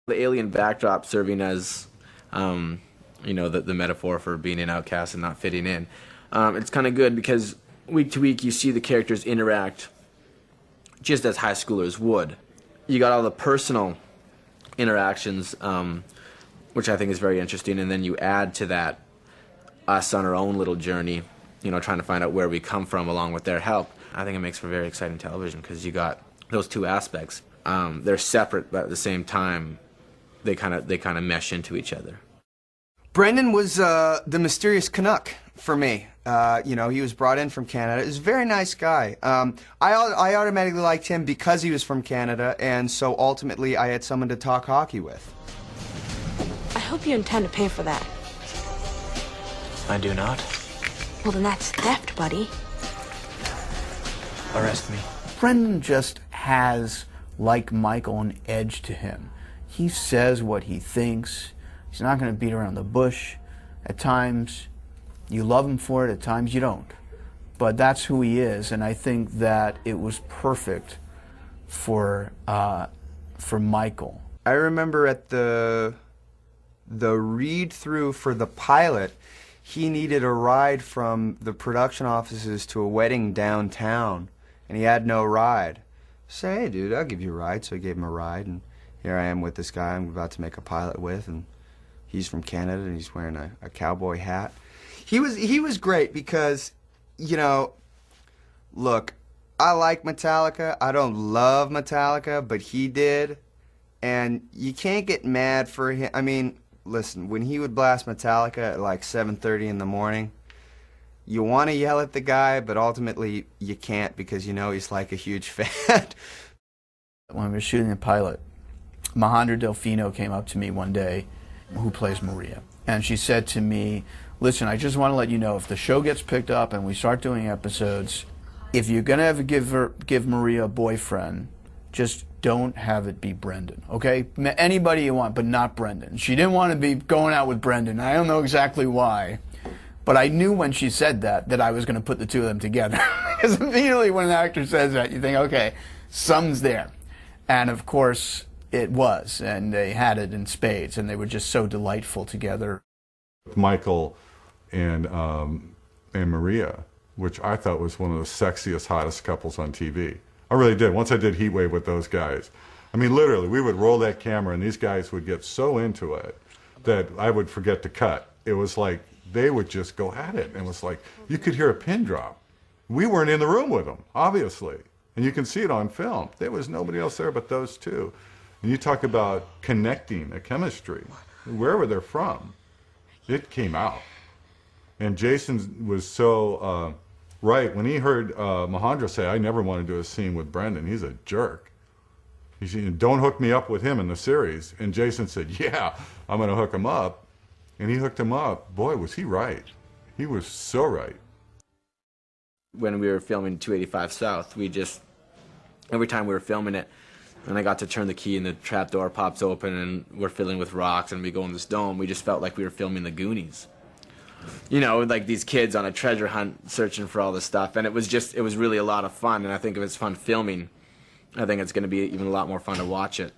The alien backdrop serving as, you know, the metaphor for being an outcast and not fitting in. It's kind of good because week to week you see the characters interact just as high schoolers would. You got all the personal interactions, which I think is very interesting, and then you add to that us on our own little journey, you know, trying to find out where we come from along with their help. I think it makes for very exciting television because you got those two aspects. They're separate, but at the same time, they kind of mesh into each other. Brendan was the mysterious Canuck for me. You know, he was brought in from Canada. He was a very nice guy. I automatically liked him because he was from Canada, and so ultimately I had someone to talk hockey with. I hope you intend to pay for that. I do not. Well, then that's theft, buddy. Arrest me. Brendan just has, like Michael, an edge to him. He says what he thinks. He's not going to beat around the bush. At times, you love him for it. At times, you don't. But that's who he is, and I think that it was perfect for Michael. I remember at the read-through for the pilot, he needed a ride from the production offices to a wedding downtown, and he had no ride. So, hey, dude, I'll give you a ride. So I gave him a ride, and here I am with this guy I'm about to make a pilot with, and he's from Canada, and he's wearing a cowboy hat. He was great because, you know, look, I like Metallica. I don't love Metallica, but he did, and you can't get mad for him. I mean, listen, when he would blast Metallica at like 7:30 in the morning, you want to yell at the guy, but ultimately you can't because you know he's like a huge fan. When we were shooting the pilot, Mahandra Delfino came up to me one day, who plays Maria, and she said to me, listen, I just want to let you know, if the show gets picked up and we start doing episodes, if you're going to give Maria a boyfriend, just don't have it be Brendan, okay? Anybody you want, but not Brendan. She didn't want to be going out with Brendan. I don't know exactly why, but I knew when she said that I was going to put the two of them together. Because immediately when an actor says that, you think, okay, something's there. And of course, it was, and they had it in spades, and they were just so delightful together. Michael and Maria, which I thought was one of the sexiest, hottest couples on TV. I really did. Once I did Heat Wave with those guys, I mean, literally, we would roll that camera, and these guys would get so into it that I would forget to cut. It was like they would just go at it, and it was like you could hear a pin drop. We weren't in the room with them, obviously, and you can see it on film. There was nobody else there but those two. And you talk about connecting, a chemistry, wherever they're from, it came out. And Jason was so right. When he heard Mahandra say, I never want to do a scene with Brendan, he's a jerk. He said, don't hook me up with him in the series. And Jason said, yeah, I'm going to hook him up. And he hooked him up. Boy, was he right. He was so right. When we were filming 285 South, we just, every time we were filming it, and I got to turn the key and the trap door pops open and we're filling with rocks and we go in this dome, we just felt like we were filming the Goonies. You know, like these kids on a treasure hunt searching for all this stuff, and it was really a lot of fun, and I think if it's fun filming, I think it's going to be even a lot more fun to watch it.